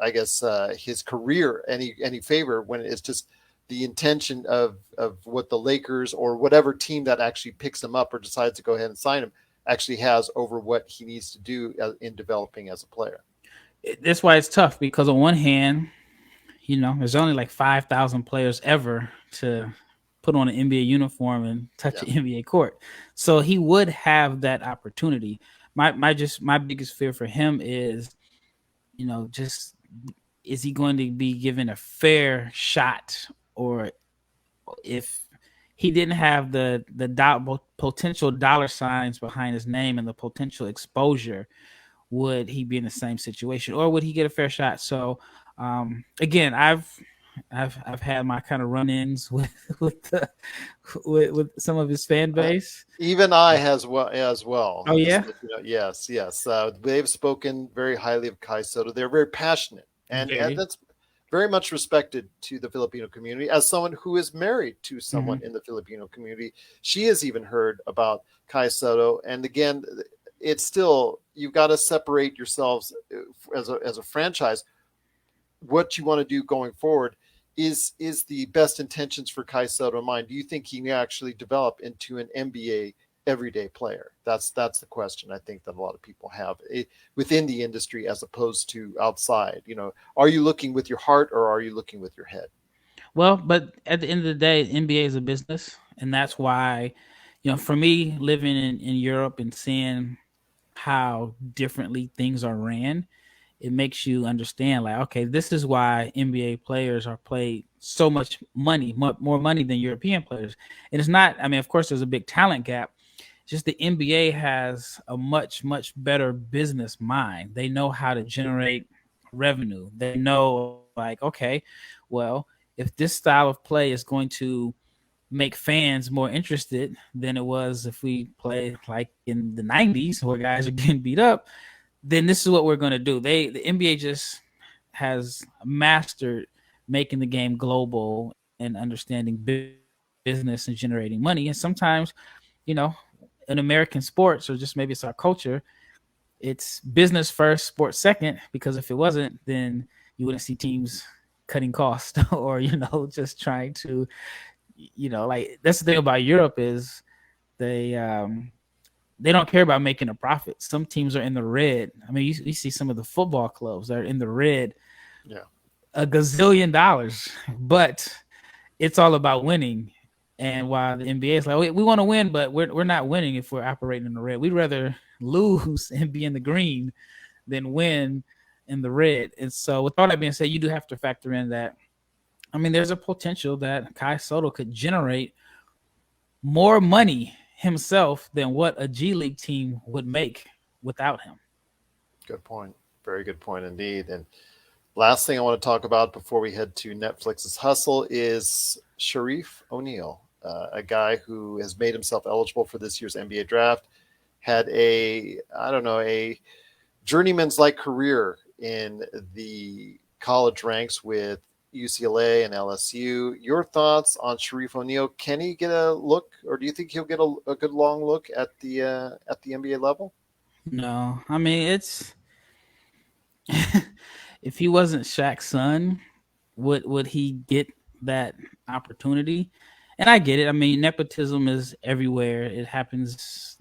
I guess, his career any favor when it's just the intention of what the Lakers or whatever team that actually picks him up or decides to go ahead and sign him actually has over what he needs to do in developing as a player? That's why it's tough, because on one hand, there's only like 5,000 players ever to put on an NBA uniform and touch an NBA court. So he would have that opportunity. My biggest fear for him is, just is he going to be given a fair shot, or if he didn't have the potential dollar signs behind his name and the potential exposure, would he be in the same situation, or would he get a fair shot? So, again, I've had my kind of run-ins with some of his fan base. Even I as well. Oh yeah, Yes, yes. They've spoken very highly of Kai Soto. They're very passionate, and very. that's very much respected to the Filipino community. As someone who is married to someone Mm-hmm. in the Filipino community, she has even heard about Kai Soto. And again, it's still, you've got to separate yourselves as a franchise. What you want to do going forward is the best intentions for Kai Soto in mind. Do you think he can actually develop into an NBA everyday player? That's the question I think that a lot of people have within the industry as opposed to outside. Are you looking with your heart or are you looking with your head? Well, but at the end of the day, NBA is a business, and that's why, for me, living in Europe and seeing how differently things are ran, it makes you understand, like, okay, this is why NBA players are paid so much money, more money than European players. And it's not, I mean, of course, there's a big talent gap. It's just the NBA has a much better business mind. They know how to generate revenue. They know, like, okay, well, if this style of play is going to make fans more interested than it was if we play like in the 90s where guys are getting beat up, then this is what we're going to do. The NBA just has mastered making the game global and understanding business and generating money. And sometimes, you know, in American sports, or just maybe it's our culture, it's business first, sports second, because if it wasn't, then you wouldn't see teams cutting costs or, just trying to, like, that's the thing about Europe is they don't care about making a profit. Some teams are in the red. I mean, you see some of the football clubs that are in the red, Yeah. a gazillion dollars, but it's all about winning. And while the NBA is like, we want to win, but we're not winning if we're operating in the red. We'd rather lose and be in the green than win in the red. And so, with all that being said, you do have to factor in that. I mean, there's a potential that Kai Soto could generate more money himself than what a G League team would make without him. Good point. Very good point indeed. And last thing I want to talk about before we head to Netflix's Hustle is Sharif O'Neil, a guy who has made himself eligible for this year's NBA draft, had a journeyman's like career in the college ranks with UCLA and LSU. Your thoughts on Sharif O'Neil? Can he get a look, or do you think he'll get a good long look at the NBA level? No, I mean, it's if he wasn't Shaq's son, would he get that opportunity? And I get it. I mean, nepotism is everywhere. It happens,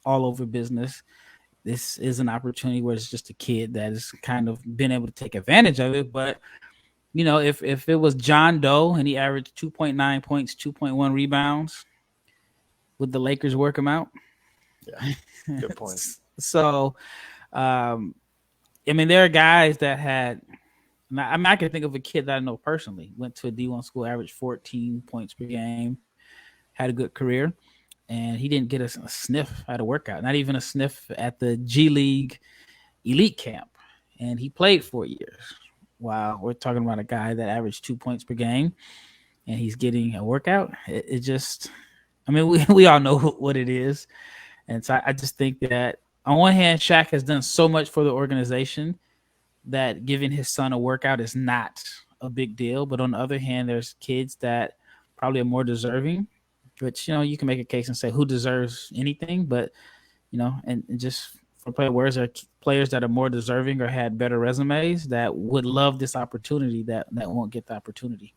all over business. This is an opportunity where it's just a kid that has kind of been able to take advantage of it. But if it was John Doe and he averaged 2.9 points, 2.1 rebounds, would the Lakers work him out? Yeah, good point. So, um, I mean, there are guys that had. I mean, I can think of a kid that I know personally. Went to a D1 school, averaged 14 points per game, had a good career, and he didn't get a sniff at a workout, not even a sniff at the G League elite camp. And he played 4 years. Wow, we're talking about a guy that averaged 2 points per game, and he's getting a workout. It just, I mean, we all know what it is. And so I just think that on one hand, Shaq has done so much for the organization that giving his son a workout is not a big deal. But on the other hand, there's kids that probably are more deserving, which, you can make a case and say who deserves anything. But, and just for players that are more deserving or had better resumes that would love this opportunity that won't get the opportunity.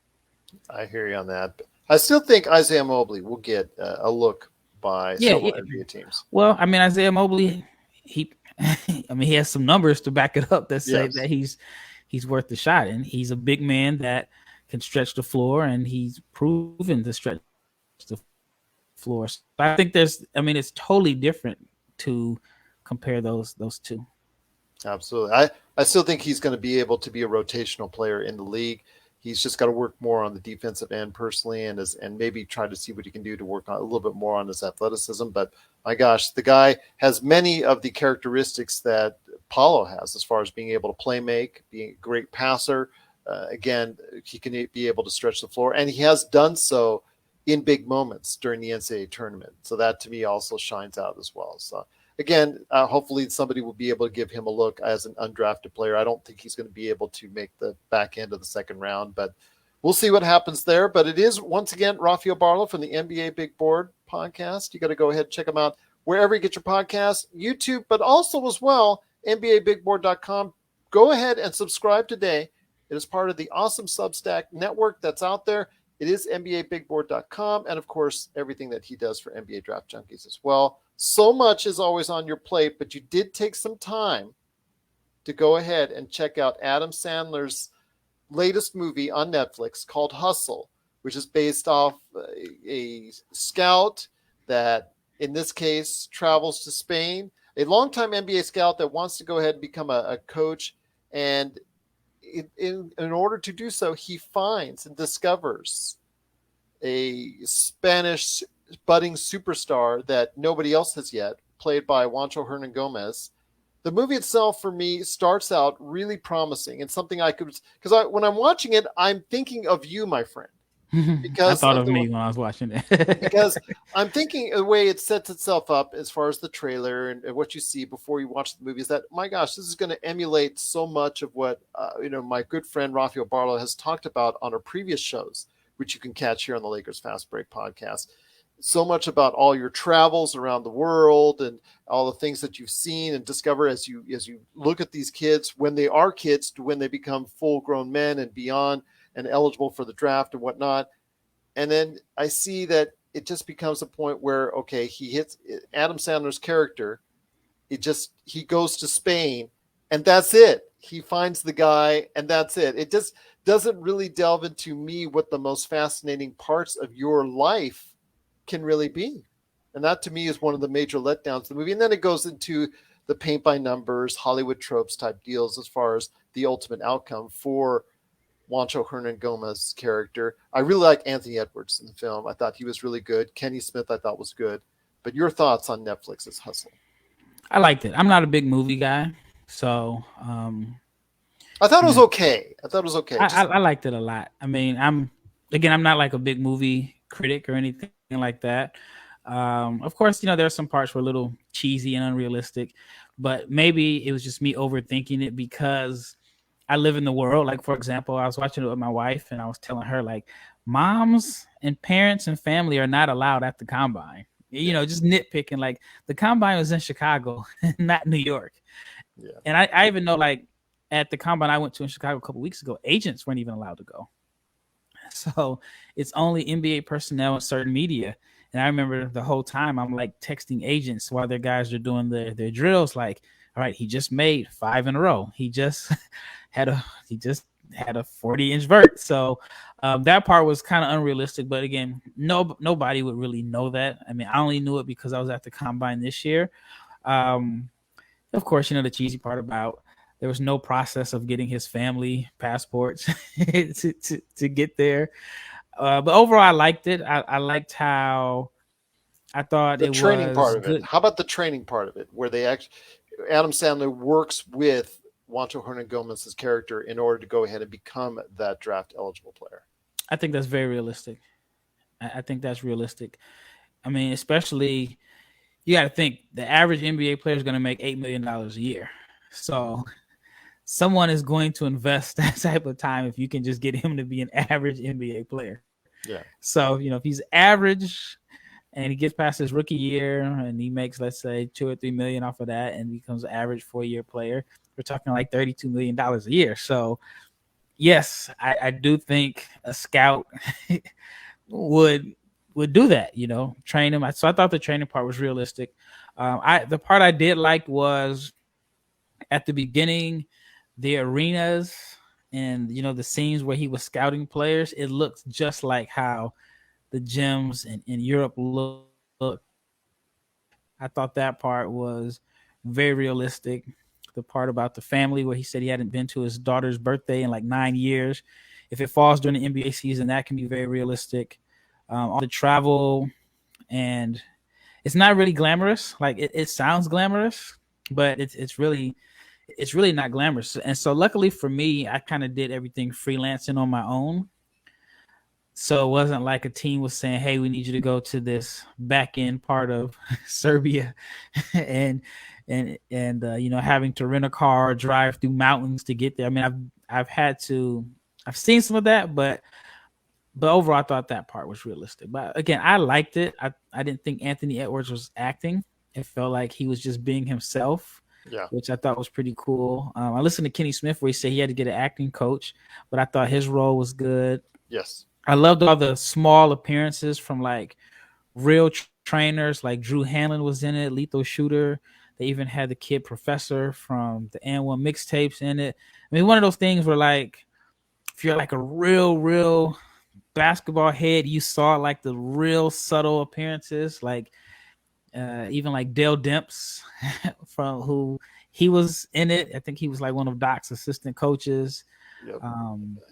I hear you on that. But I still think Isaiah Mobley will get a look by Yeah, several yeah. NBA teams. Well, I mean, Isaiah Mobley, he, I mean, he has some numbers to back it up that say Yes. that he's worth the shot, and he's a big man that can stretch the floor, and he's proven to stretch the floor. So I think I mean, it's totally different to compare those two. Absolutely. I still think he's going to be able to be a rotational player in the league. He's just got to work more on the defensive end personally, and maybe try to see what he can do to work on a little bit more on his athleticism. But my gosh, the guy has many of the characteristics that Paulo has as far as being able to play make, being a great passer. Again, he can be able to stretch the floor, and he has done so in big moments during the NCAA tournament. So that to me also shines out as well. So again, hopefully somebody will be able to give him a look as an undrafted player. I don't think he's going to be able to make the back end of the second round, but we'll see what happens there. But it is, once again, Rafael Barlowe from the NBA Big Board podcast. You got to go ahead and check him out wherever you get your podcasts, YouTube, but also as well, NBABigBoard.com. Go ahead and subscribe today. It is part of the awesome Substack network that's out there. It is NBABigBoard.com, and of course, everything that he does for NBA Draft Junkies as well. So much is always on your plate, but you did take some time to go ahead and check out Adam Sandler's latest movie on Netflix called Hustle, which is based off a scout that, in this case, travels to Spain, a longtime NBA scout that wants to go ahead and become a coach. And in order to do so, he finds and discovers a Spanish budding superstar that nobody else has yet, played by Juancho Hernan-Gomez. The movie itself, for me, starts out really promising and something I could, because when I'm watching it, I'm thinking of you, my friend. I thought of me when I was watching it. Because I'm thinking the way it sets itself up as far as the trailer and what you see before you watch the movie is that, my gosh, this is going to emulate so much of what my good friend Rafael Barlowe has talked about on our previous shows, which you can catch here on the Lakers Fast Break podcast. So much about all your travels around the world and all the things that you've seen and discover as you look at these kids when they are kids to when they become full grown men and beyond and eligible for the draft and whatnot. And then I see that it just becomes a point where, okay, he hits Adam Sandler's character. He goes to Spain and that's it. He finds the guy and that's it. It just doesn't really delve into me what the most fascinating parts of your life can really be. And that to me is one of the major letdowns of the movie. And then it goes into the paint by numbers, Hollywood tropes type deals as far as the ultimate outcome for Juancho Hernan-Gomez's character. I really like Anthony Edwards in the film. I thought he was really good. Kenny Smith I thought was good. But your thoughts on Netflix's Hustle? I liked it. I'm not a big movie guy, so I thought it was okay. I liked it a lot. I mean, I'm not like a big movie critic or anything like that. Of course, there are some parts were a little cheesy and unrealistic, but maybe it was just me overthinking it because I live in the world. Like, for example, I was watching it with my wife and I was telling her, like, moms and parents and family are not allowed at the combine. Just nitpicking. Like, the combine was in Chicago, not New York. Yeah. And I even know, like, at the combine I went to in Chicago a couple weeks ago, agents weren't even allowed to go. So it's only NBA personnel and certain media. And I remember the whole time I'm like texting agents while their guys are doing their drills, like, all right, he just made 5 in a row. He just had a 40-inch vert. So that part was kind of unrealistic. But again, nobody would really know that. I mean, I only knew it because I was at the combine this year. Of course, the cheesy part about there was no process of getting his family passports to get there. But overall, I liked it. I liked how I thought the training part of good. it. How about the training part of it, where they actually Adam Sandler works with Juancho Hernan-Gomez's character in order to go ahead and become that draft eligible player? I think that's very realistic. I think that's realistic. I mean, especially you got to think the average NBA player is going to make $8 million a year. So someone is going to invest that type of time if you can just get him to be an average NBA player. Yeah. So, if he's average and he gets past his rookie year and he makes, let's say, $2 or $3 million off of that and becomes an average 4-year player, we're talking like $32 million a year. So, yes, I do think a scout would do that, train him. So I thought the training part was realistic. The part I did like was at the beginning, the arenas and, the scenes where he was scouting players, it looked just like how the gyms in Europe look. I thought that part was very realistic. the part about the family where he said he hadn't been to his daughter's birthday in like 9 years. If it falls during the NBA season, that can be very realistic. All the travel, and it's not really glamorous. Like it sounds glamorous, but it's really not glamorous. And so luckily for me, I kind of did everything freelancing on my own. So it wasn't like a team was saying, "Hey, we need you to go to this back end part of Serbia," and having to rent a car, or drive through mountains to get there. I mean, I've seen some of that, but overall, I thought that part was realistic. But again, I liked it. I didn't think Anthony Edwards was acting. It felt like he was just being himself, which I thought was pretty cool. I listened to Kenny Smith where he said he had to get an acting coach, but I thought his role was good. Yes. I loved all the small appearances from like real trainers, like Drew Hanlon was in it, Lethal Shooter. They even had the kid Professor from the N1 mixtapes in it. I mean, one of those things where like, if you're like a real basketball head, you saw like the real subtle appearances, like even like Dale Demps from who he was in it. I think he was like one of Doc's assistant coaches. Yep.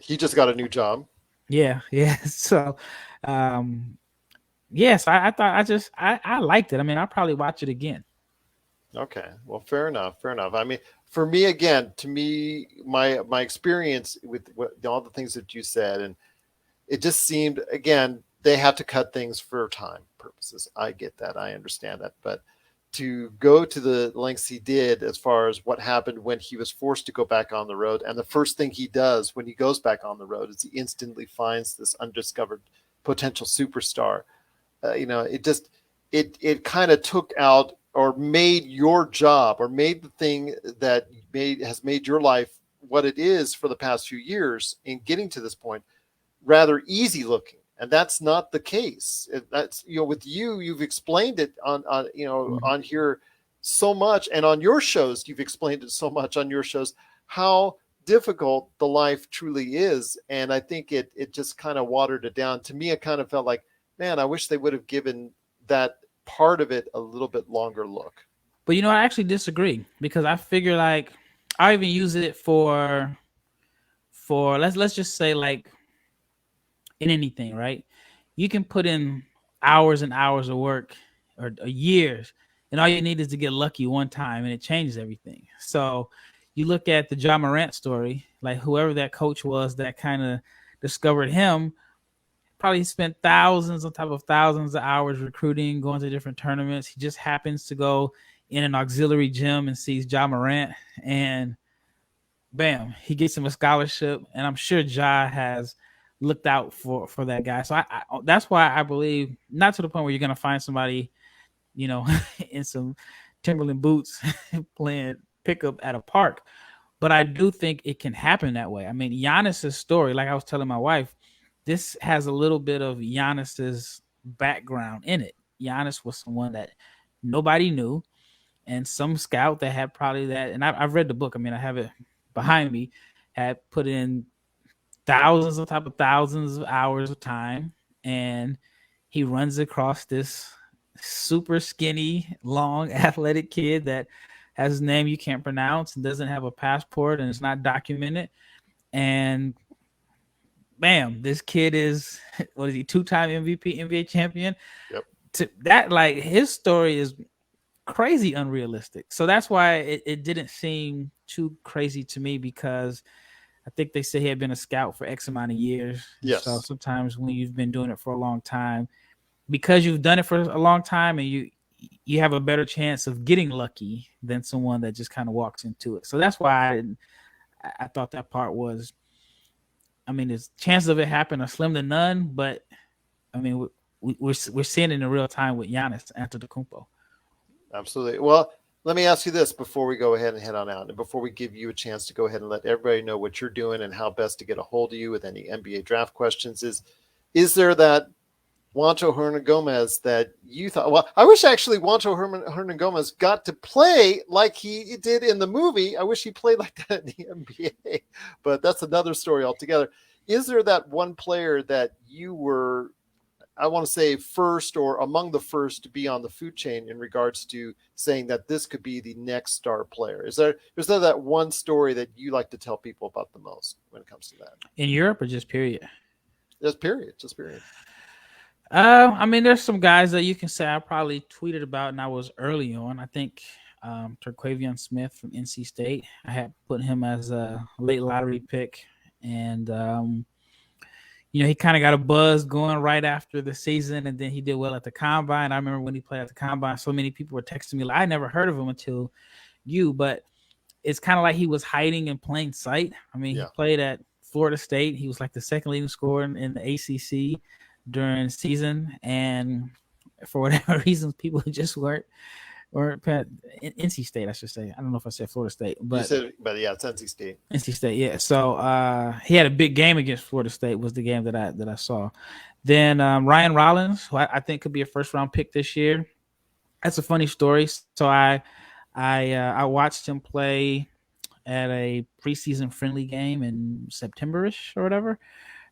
He just got a new job. Yeah. So, yes, I thought I liked it. I mean, I'll probably watch it again. Okay, well, fair enough. I mean, for me, again, my experience with all the things that you said, and it just seemed, again, they have to cut things for time purposes. I get that. I understand that. But to go to the lengths he did as far as what happened when he was forced to go back on the road, and the first thing he does when he goes back on the road is he instantly finds this undiscovered potential superstar. It kind of took out or made your job, or made the thing that has made your life what it is for the past few years in getting to this point rather easy looking. And that's not the case. That's, with you've explained it on here so much, and on your shows, you've explained it so much on your shows, how difficult the life truly is. And I think it just kind of watered it down. To me, it kind of felt like, man, I wish they would have given that part of it a little bit longer look. But I actually disagree, because I figure like I even use it for let's just say like in anything, right? You can put in hours and hours of work or years, and all you need is to get lucky one time, and it changes everything. So you look at the Ja Morant story, like whoever that coach was that kind of discovered him probably spent thousands on top of thousands of hours recruiting, going to different tournaments. He just happens to go in an auxiliary gym and sees Ja Morant, and bam, he gets him a scholarship. And I'm sure Ja has looked out for that guy. So I that's why I believe, not to the point where you're going to find somebody, in some Timberland boots playing pickup at a park, but I do think it can happen that way. I mean, Giannis's story, like I was telling my wife, this has a little bit of Giannis's background in it. Giannis was someone that nobody knew, and some scout that had probably that, and I've read the book. I mean, I have it behind me, had put in thousands on top of thousands of hours of time, and he runs across this super skinny, long, athletic kid that has a name you can't pronounce and doesn't have a passport and it's not documented. And bam, this kid is, what is he, 2-time MVP, NBA champion? Yep. To that, like, his story is crazy unrealistic. So that's why it didn't seem too crazy to me, because I think they say he had been a scout for X amount of years. Yes. So sometimes when you've been doing it for a long time, because you've done it for a long time, and you have a better chance of getting lucky than someone that just kind of walks into it. So that's why I thought that part was, I mean, the chances of it happening are slim to none, but I mean, we're seeing it in real time with Giannis Antetokounmpo. Absolutely. Well, let me ask you this before we go ahead and head on out, and before we give you a chance to go ahead and let everybody know what you're doing and how best to get a hold of you with any NBA draft questions. Is there that Juancho Hernangomez that you thought? Well, I wish actually Juancho Hernangomez got to play like he did in the movie. I wish he played like that in the NBA, but that's another story altogether. Is there that one player that you were I want to say first or among the first to be on the food chain in regards to saying that this could be the next star player. Is there that one story that you like to tell people about the most when it comes to that? In Europe or just period? Just period. I mean, there's some guys that you can say I probably tweeted about, and I was early on. I think Terquavion Smith from NC State. I had put him as a late lottery pick, and he kind of got a buzz going right after the season, and then he did well at the combine. I remember when he played at the combine, so many people were texting me like, "I never heard of him until you," but it's kind of like he was hiding in plain sight. I mean, He played at Florida State. He was like the second leading scorer in the ACC during the season, and for whatever reasons, people just weren't in NC State, I should say. I don't know if I said Florida State, but yeah, it's NC State. NC State, yeah. So he had a big game against Florida State. Was the game that I saw. Then Ryan Rollins, who I think could be a first round pick this year. That's a funny story. So I watched him play at a preseason friendly game in September-ish or whatever,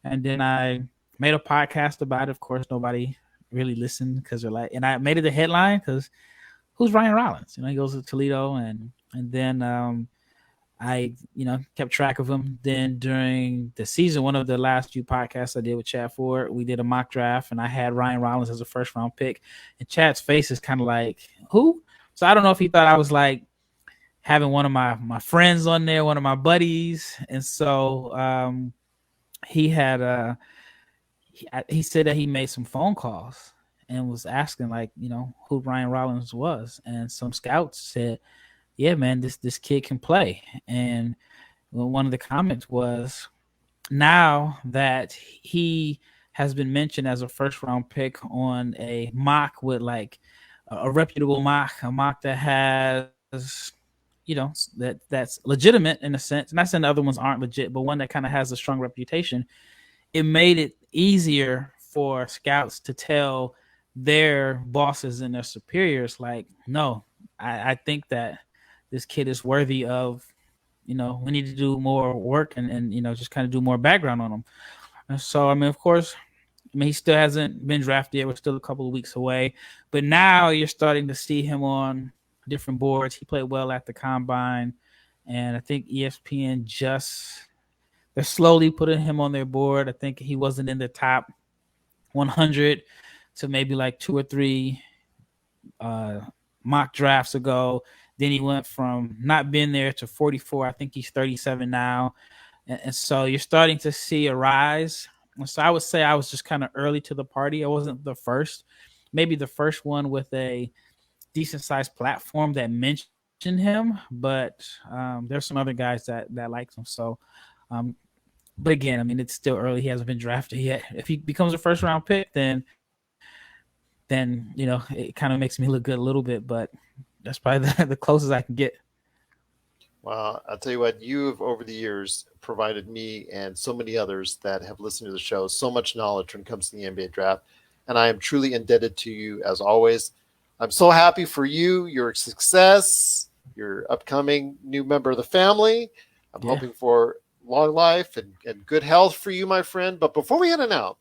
and then I made a podcast about it. Of course, nobody really listened because they're like, and I made it a headline because who's Ryan Rollins? He goes to Toledo, and then I kept track of him. Then during the season, one of the last few podcasts I did with Chad Ford, we did a mock draft, and I had Ryan Rollins as a first round pick. And Chad's face is kind of like, who? So I don't know if he thought I was like having one of my friends on there, one of my buddies, and so he had he said that he made some phone calls and was asking who Ryan Rollins was, and some scouts said, "Yeah, man, this kid can play." And one of the comments was, now that he has been mentioned as a first round pick on a mock with like a reputable mock, a mock that has that's legitimate in a sense. Not saying the other ones aren't legit, but one that kind of has a strong reputation. It made it easier for scouts to tell their bosses and their superiors, like, no, I think that this kid is worthy of, we need to do more work and just kind of do more background on him. And so, I mean, of course, he still hasn't been drafted yet. We're still a couple of weeks away. But now you're starting to see him on different boards. He played well at the combine. And I think ESPN they're slowly putting him on their board. I think he wasn't in the top 100 to maybe like 2 or 3 mock drafts ago. Then he went from not being there to 44. I think he's 37 now. And so you're starting to see a rise. So I would say I was just kind of early to the party. I wasn't the first, maybe the first one with a decent sized platform that mentioned him, but there's some other guys that like him. So, but again, I mean, it's still early. He hasn't been drafted yet. If he becomes a first round pick, then it kind of makes me look good a little bit, but that's probably the closest I can get. Well, I'll tell you what, you have over the years provided me and so many others that have listened to the show so much knowledge when it comes to the NBA draft. And I am truly indebted to you as always. I'm so happy for you, your success, your upcoming new member of the family. I'm hoping for long life and good health for you, my friend. But before we head on out,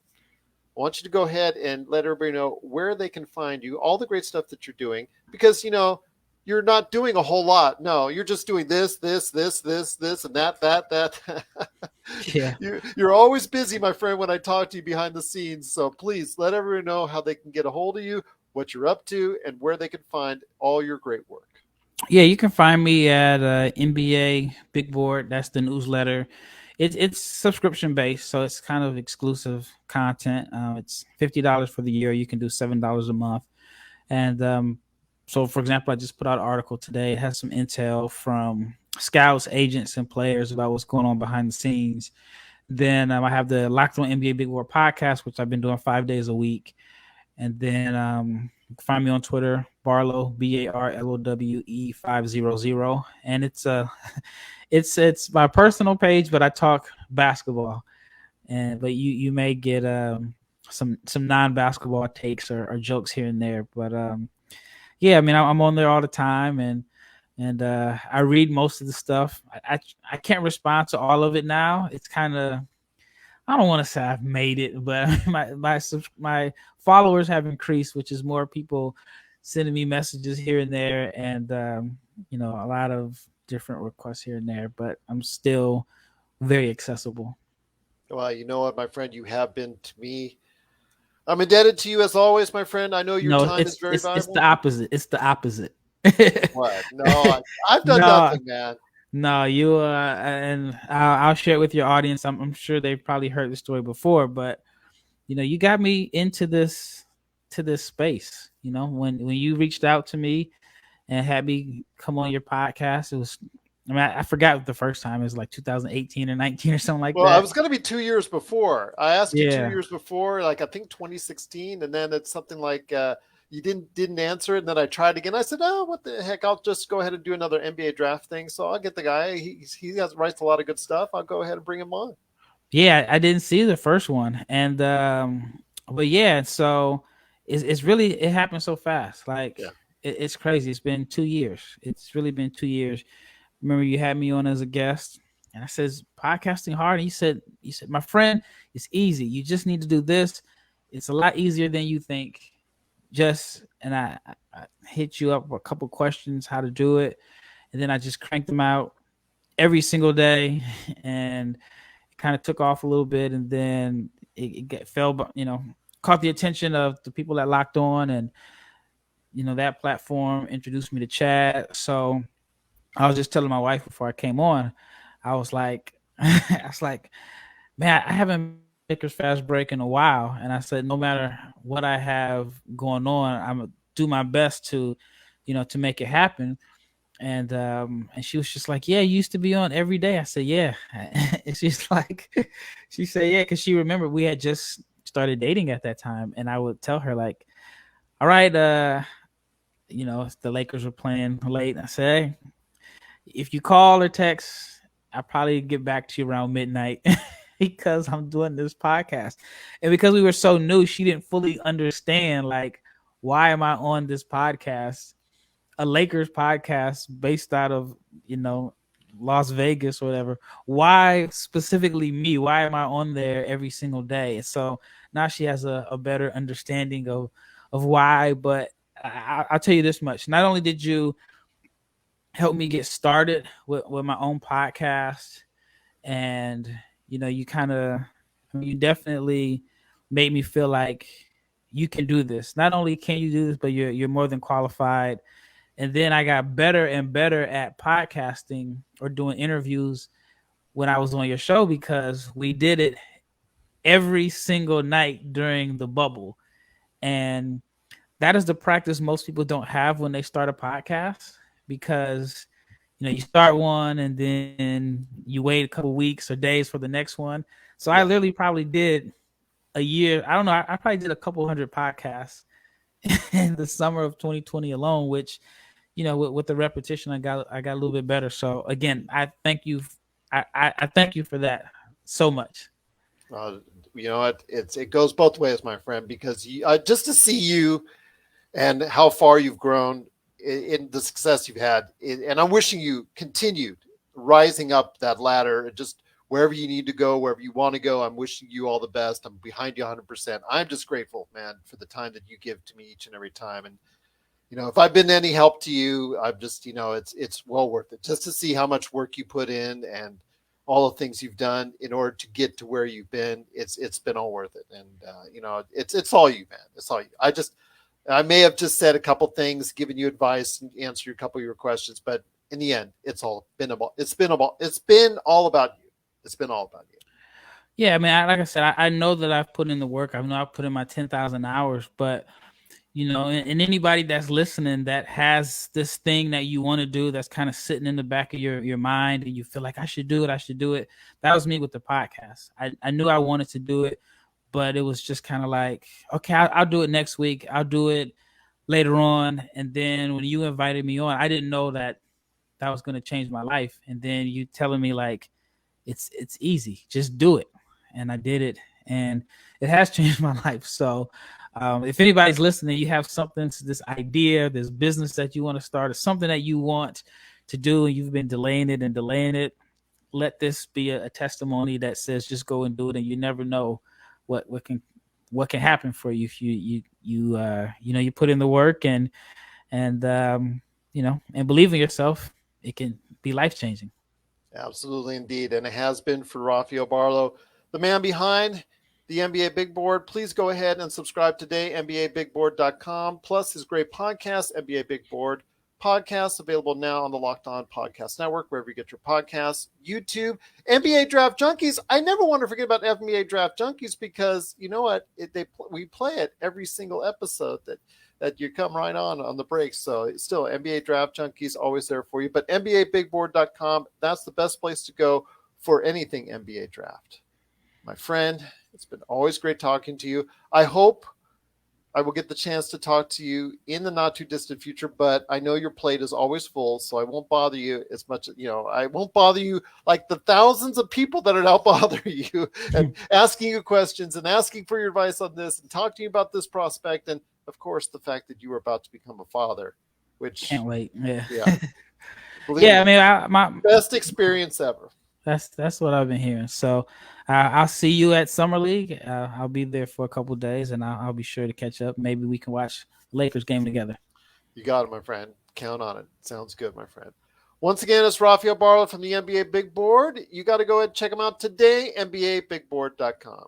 I want you to go ahead and let everybody know where they can find you, all the great stuff that you're doing, because, you're not doing a whole lot. No, you're just doing this, and that. Yeah. You're always busy, my friend, when I talk to you behind the scenes. So please let everyone know how they can get a hold of you, what you're up to, and where they can find all your great work. Yeah, you can find me at NBA Big Board. That's the newsletter. It's subscription based, so it's kind of exclusive content. It's $50 for the year. You can do $7 a month. And so, for example, I just put out an article today. It has some intel from scouts, agents, and players about what's going on behind the scenes. Then I have the Locked On NBA Big Board podcast, which I've been doing 5 days a week. And then you can find me on Twitter, Barlowe, BARLOWE 500. And it's my personal page, but I talk basketball. But you may get some non-basketball takes or jokes here and there. But yeah, I mean, I'm on there all the time, and I read most of the stuff. I can't respond to all of it now. It's kind of I don't want to say I've made it, but my followers have increased, which is more people sending me messages here and there, and a lot of different requests here and there. But I'm still very accessible. Well, you know what, my friend, you have been to me. I'm indebted to you as always, my friend. I know your No, time is very it's the valuable. opposite. It's the opposite. What? No, I've done No, nothing, man. no, you and I'll share it with your audience. I'm sure they've probably heard the story before, but you got me into this space. When you reached out to me and had me come on your podcast, it was. I mean, I forgot the first time. It was like 2018 or 19 or something like Well, I that. was going to be 2 years before. I asked you two Yeah, years before, like I think 2016, and then it's something like you didn't answer it, and then I tried again. I said, "Oh, what the heck? I'll just go ahead and do another NBA draft thing." So I'll get the guy. He writes a lot of good stuff. I'll go ahead and bring him on. yeah. I didn't see the first one, and but yeah. So it's really it happened so fast. Like Yeah. it's crazy. It's been 2 years. It's really been 2 years. Remember you had me on as a guest, and I says podcasting hard. And you said, my friend, it's easy. You just need to do this. It's a lot easier than you think. And I hit you up with a couple questions how to do it, and then I just cranked them out every single day, and it kind of took off a little bit, and then fell, caught the attention of the people that locked on, and that platform introduced me to Chad. So I was just telling my wife before I came on, I was like, man, I haven't Lakers fast break in a while, and I said, no matter what I have going on, I'm gonna do my best to make it happen. And she was just like, yeah, you used to be on every day. I said, yeah. And she's like, she said, yeah, because she remembered we had just started dating at that time, and I would tell her like, all right, the Lakers were playing late. I said, hey, if you call or text, I'll probably get back to you around midnight because I'm doing this podcast. And because we were so new, she didn't fully understand, like, why am I on this podcast? A Lakers podcast based out of, Las Vegas or whatever. Why specifically me? Why am I on there every single day? And so now she has a better understanding of why. But I'll tell you this much. Not only did you helped me get started with my own podcast, and you definitely made me feel like you can do this. Not only can you do this, but you're more than qualified. And then I got better and better at podcasting or doing interviews when I was on your show, because we did it every single night during the bubble. And that is the practice most people don't have when they start a podcast, because you start one and then you wait a couple weeks or days for the next one. So I Yeah. literally probably did a year. I don't know. I probably did a couple hundred podcasts in the summer of 2020 alone, which, with the repetition, I got a little bit better. So again, I thank you. I thank you for that so much. Uh, you know what? It goes both ways, my friend, because just to see you and how far you've grown in the success you've had. And I'm wishing you continued rising up that ladder, just wherever you need to go, wherever you want to go. I'm wishing you all the best. I'm behind you 100%. I'm just grateful, man, for the time that you give to me each and every time. And, if I've been any help to you, I'm just, it's well worth it just to see how much work you put in and all the things you've done in order to get to where you've been. It's been all worth it. And, it's all you, man. It's all you. I may have just said a couple things, given you advice, and answered a couple of your questions, but in the end, it's been all about you. It's been all about you. Yeah, I mean, like I said, I know that I've put in the work. I know I've put in my 10,000 hours, but and anybody that's listening that has this thing that you want to do that's kind of sitting in the back of your mind, and you feel like I should do it. That was me with the podcast. I knew I wanted to do it, but it was just kind of like, okay, I'll do it next week. I'll do it later on. And then when you invited me on, I didn't know that was going to change my life. And then you telling me like, it's easy, just do it. And I did it, and it has changed my life. So if anybody's listening, you have something, this idea, this business that you want to start, or something that you want to do, and you've been delaying it, let this be a testimony that says just go and do it, and you never know what can happen for you if you put in the work and and believe in yourself. It can be life changing. Absolutely, indeed. And it has been for Rafael Barlowe, the man behind the NBA Big Board. Please go ahead and subscribe today, NBABigBoard.com, plus his great podcast, NBA Big Board Podcast, available now on the Locked On Podcast Network, wherever you get your podcasts, YouTube, NBA Draft Junkies. I never want to forget about NBA Draft Junkies because you know what? We play it every single episode that you come right on the break. So still, NBA Draft Junkies, always there for you. But NBABigBoard.com, that's the best place to go for anything NBA Draft. My friend, it's been always great talking to you. I hope I will get the chance to talk to you in the not too distant future, but I know your plate is always full, so I won't bother you as much. I won't bother you like the thousands of people that are now bothering you and asking you questions and asking for your advice on this and talk to you about this prospect. And of course, the fact that you were about to become a father, which can't wait. Yeah. Yeah. I mean, my best experience ever. That's what I've been hearing. So I'll see you at Summer League. I'll be there for a couple of days, and I'll be sure to catch up. Maybe we can watch Lakers game together. You got it, my friend. Count on it. Sounds good, my friend. Once again, it's Rafael Barlowe from the NBA Big Board. You got to go ahead and check him out today, NBABigBoard.com.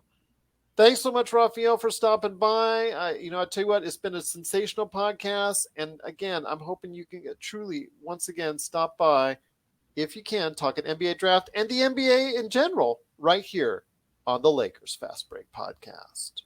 Thanks so much, Rafael, for stopping by. I tell you what, it's been a sensational podcast. And again, I'm hoping you can truly, once again, stop by, if you can, talk an NBA draft and the NBA in general right here on the Lakers Fast Break Podcast.